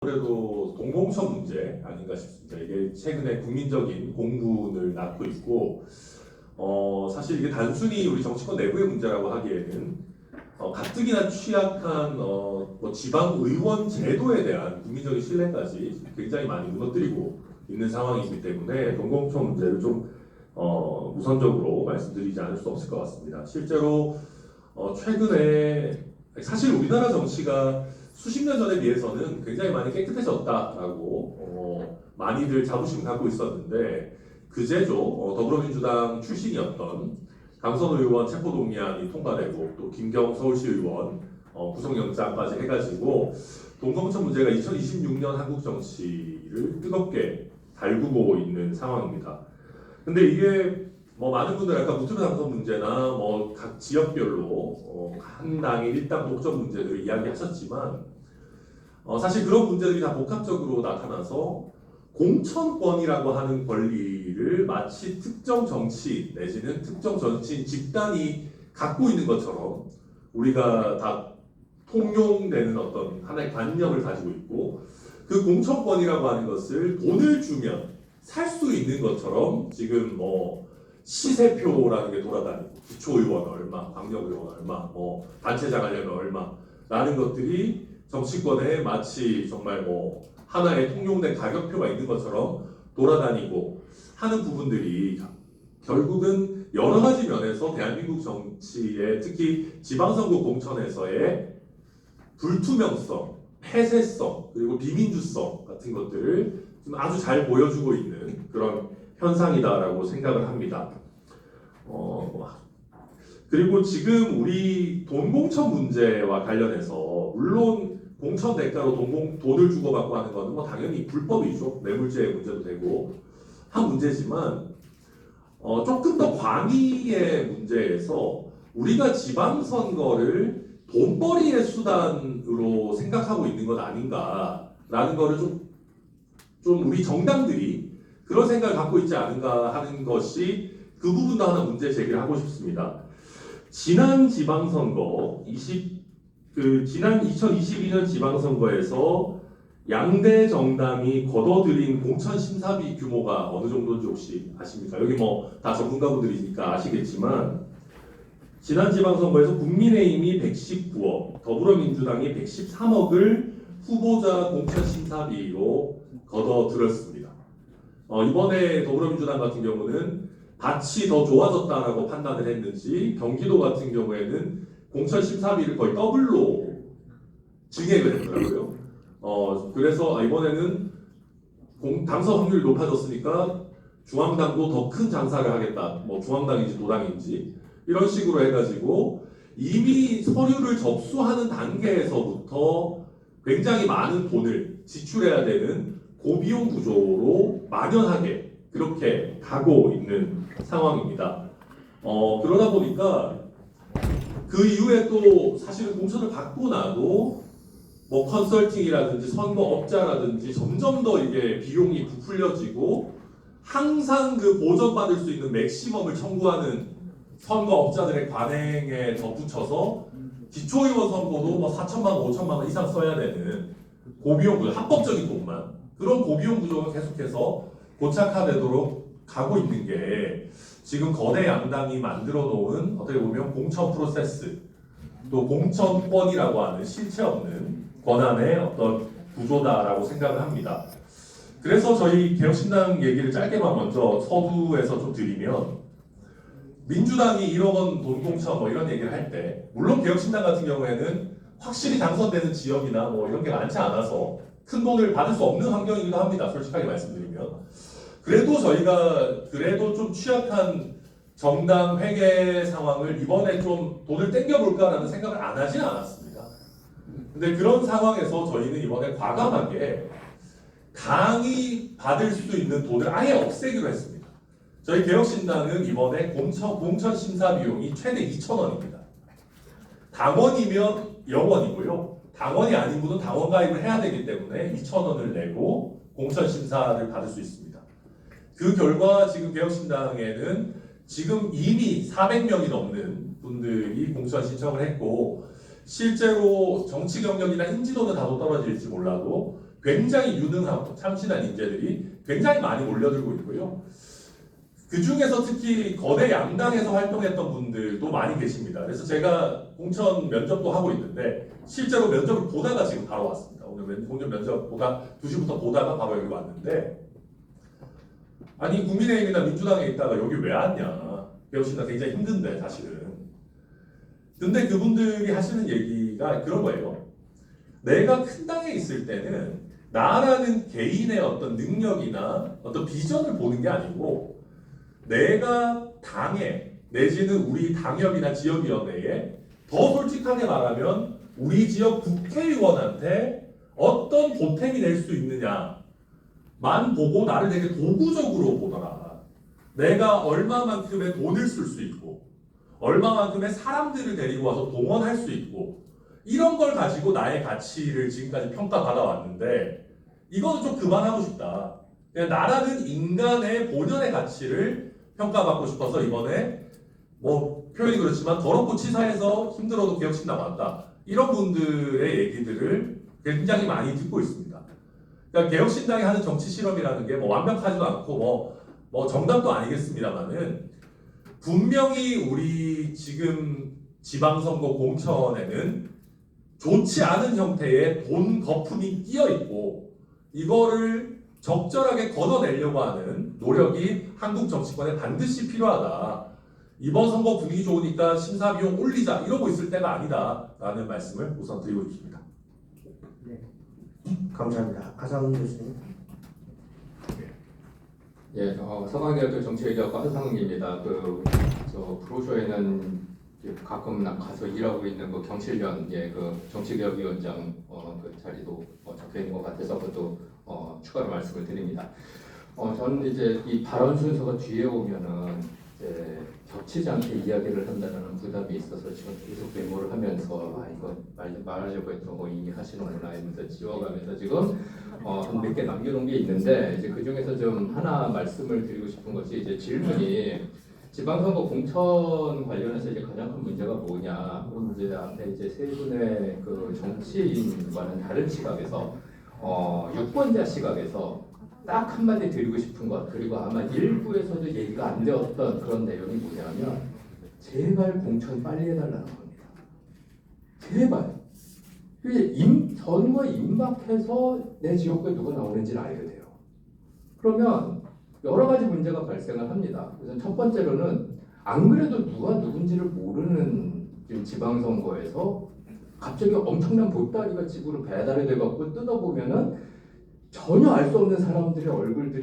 아무래도 동공천 문제 아닌가 싶습니다. 이게 최근에 국민적인 공분을 낳고 있고, 사실 이게 단순히 우리 정치권 내부의 문제라고 하기에는 가뜩이나 취약한 뭐 지방 의원 제도에 대한 국민적인 신뢰까지 굉장히 많이 무너뜨리고 있는 상황이기 때문에 동공천 문제를 좀 우선적으로 말씀드리지 않을 수 없을 것 같습니다. 실제로 최근에 사실 우리나라 정치가 수십 년 전에 비해서는 굉장히 많이 깨끗해졌다라고 많이들 자부심 갖고 있었는데, 그제죠 더불어민주당 출신이었던 강선 의원 체포동의안이 통과되고 또 김경 서울시 의원 구속영장까지 해가지고 동공천 문제가 2026년 한국 정치를 뜨겁게 달구고 있는 상황입니다. 근데 이게 뭐 많은 분들 아까 무투표 당선 문제나 뭐 각 지역별로 한 당의 일당 독점 문제들을 이야기하셨지만, 사실 그런 문제들이 다 복합적으로 나타나서 공천권이라고 하는 권리를 마치 특정 정치 내지는 특정 정치인 집단이 갖고 있는 것처럼 우리가 다 통용되는 어떤 하나의 관념을 가지고 있고, 그 공천권이라고 하는 것을 돈을 주면 살 수 있는 것처럼 지금 뭐 시세표라는 게 돌아다니고, 기초의원 얼마, 광역의원 얼마, 뭐 단체장 하려면 얼마라는 것들이 정치권에 마치 정말 뭐 하나의 통용된 가격표가 있는 것처럼 돌아다니고 하는 부분들이 결국은 여러 가지 면에서 대한민국 정치의 특히 지방선거 공천에서의 불투명성, 폐쇄성, 그리고 비민주성 같은 것들을 좀 아주 잘 보여주고 있는 그런 현상이다라고 생각을 합니다. 그리고 지금 우리 돈공천 문제와 관련해서 물론 공천 대가로 돈을 주고받고 하는 거는 뭐 당연히 불법이죠. 뇌물죄의 문제도 되고 한 문제지만, 조금 더 광의의 문제에서 우리가 지방선거를 돈벌이의 수단으로 생각하고 있는 것 아닌가라는 거를 좀 우리 정당들이 그런 생각을 갖고 있지 않은가 하는 것이, 그 부분도 하나 문제 제기를 하고 싶습니다. 지난 지방선거 지난 2022년 지방선거에서 양대 정당이 걷어들인 공천 심사비 규모가 어느 정도인지 혹시 아십니까? 여기 뭐 다 전문가분들이니까 아시겠지만, 지난 지방선거에서 국민의힘이 119억, 더불어민주당이 113억을 후보자 공천 심사비로 걷어들었습니다. 이번에 더불어민주당 같은 경우는 밭이 더 좋아졌다라고 판단을 했는지 경기도 같은 경우에는 공천 심사비를 거의 더블로 증액을 했더라고요. 그래서 이번에는 당선 확률이 높아졌으니까 중앙당도 더 큰 장사를 하겠다. 뭐 중앙당인지 도당인지 이런 식으로 해가지고 이미 서류를 접수하는 단계에서부터 굉장히 많은 돈을 지출해야 되는 고비용 구조로 막연하게 그렇게 가고 있는 상황입니다. 그러다 보니까 그 이후에 또 사실은 공천을 받고 나도 뭐 컨설팅이라든지 선거업자라든지 점점 더 이게 비용이 부풀려지고, 항상 그 보전받을 수 있는 맥시멈을 청구하는 선거업자들의 관행에 덧붙여서 기초의원 선거도 뭐 4천만 원, 5천만 원 이상 써야 되는 고비용 구조, 합법적인 돈만, 그런 고비용 구조가 계속해서 고착화되도록 가고 있는 게 지금 거대 양당이 만들어 놓은 어떻게 보면 공천 프로세스, 또 공천권이라고 하는 실체 없는 권한의 어떤 구조다라고 생각을 합니다. 그래서 저희 개혁신당 얘기를 짧게만 먼저 서두에서 좀 드리면, 민주당이 1억 원 돈공천 뭐 이런 얘기를 할 때, 물론 개혁신당 같은 경우에는 확실히 당선되는 지역이나 뭐 이런 게 많지 않아서 큰 돈을 받을 수 없는 환경이기도 합니다. 솔직하게 말씀드리면. 그래도 저희가 좀 취약한 정당 회계 상황을 이번에 좀 돈을 땡겨볼까라는 생각을 안 하진 않았습니다. 근데 그런 상황에서 저희는 이번에 과감하게 당이 받을 수 있는 돈을 아예 없애기로 했습니다. 저희 개혁신당은 이번에 공천 심사 비용이 최대 2,000원입니다. 당원이면 0원이고요. 당원이 아닌 분은 당원 가입을 해야 되기 때문에 2,000원을 내고 공천 심사를 받을 수 있습니다. 그 결과 지금 개혁신당에는 지금 이미 400명이 넘는 분들이 공천 신청을 했고, 실제로 정치 경력이나 인지도는 다소 떨어질지 몰라도 굉장히 유능하고 참신한 인재들이 굉장히 많이 몰려들고 있고요. 그 중에서 특히 거대 양당에서 활동했던 분들도 많이 계십니다. 그래서 제가 공천 면접도 하고 있는데 실제로 면접을 보다가 지금 바로 왔습니다. 오늘 공천 면접 2시부터 보다가 바로 여기 왔는데 아니 국민의힘이나 민주당에 있다가 여기 왜 왔냐. 개혁신당 굉장히 힘든데 사실은. 근데 그분들이 하시는 얘기가 그런 거예요. 내가 큰 당에 있을 때는 나라는 개인의 어떤 능력이나 어떤 비전을 보는 게 아니고 내가 당에 내지는 우리 당협이나 지역위원회에 더 솔직하게 말하면 우리 지역 국회의원한테 어떤 보탬이 될 수 있느냐만 보고 나를 되게 도구적으로 보더라. 내가 얼마만큼의 돈을 쓸 수 있고 얼마만큼의 사람들을 데리고 와서 동원할 수 있고 이런 걸 가지고 나의 가치를 지금까지 평가받아 왔는데 이거는 좀 그만하고 싶다. 그냥 나라는 인간의 본연의 가치를 평가받고 싶어서 이번에 뭐 표현이 그렇지만 더럽고 치사해서 힘들어도 개혁신당 왔다. 이런 분들의 얘기들을 굉장히 많이 듣고 있습니다. 그러니까 개혁신당이 하는 정치 실험이라는 게 뭐 완벽하지도 않고 뭐 정답도 아니겠습니다만은 분명히 우리 지금 지방선거 공천에는 좋지 않은 형태의 돈 거품이 끼어 있고 이거를 적절하게 걷어내려고 하는 노력이 한국 정치권에 반드시 필요하다. 이번 선거 분위기 좋으니까 심사 비용 올리자 이러고 있을 때가 아니다라는 말씀을 우선 드리고 싶습니다. 네, 감사합니다. 하상훈 교수님. 예, 서강대학교 정치외교학과 하상욱입니다. 저 브로셔에는 가끔 가서 일하고 있는 그 경실련, 그 정치개혁위원장 그 자리도 적혀 있는 것 같아서 그것도 추가로 말씀을 드립니다. 저는 이제 이 발언 순서가 뒤에 오면은 이제 겹치지 않게 이야기를 한다는 부담이 있어서 지금 계속 메모를 하면서 이거 말하려고 했던 거 이미 하시는구나 이러면서 지워가면서 지금 한 몇 개 남겨놓은 게 있는데 이제 그 중에서 좀 하나 말씀을 드리고 싶은 것이 이제 질문이 지방선거 공천 관련해서 이제 가장 큰 문제가 뭐냐? 그럼 이제 앞에 이제 세 분의 그 정치인과는 다른 시각에서 유권자 시각에서 딱 한마디 드리고 싶은 것 그리고 아마 일부에서도 얘기가 안 되었던 그런 내용이 뭐냐면 제발 공천 빨리 해달라는 겁니다. 제발. 선거 임박해서 내 지역구에 누가 나오는지를 알게 돼요. 그러면 여러 가지 문제가 발생을 합니다. 그래서 첫 번째로는 안 그래도 누가 누군지를 모르는 지방선거에서 갑자기 엄청난 보따리가 집으로 배달이 돼갖고 뜯어보면은 전혀 알 수 없는 사람들의 얼굴들이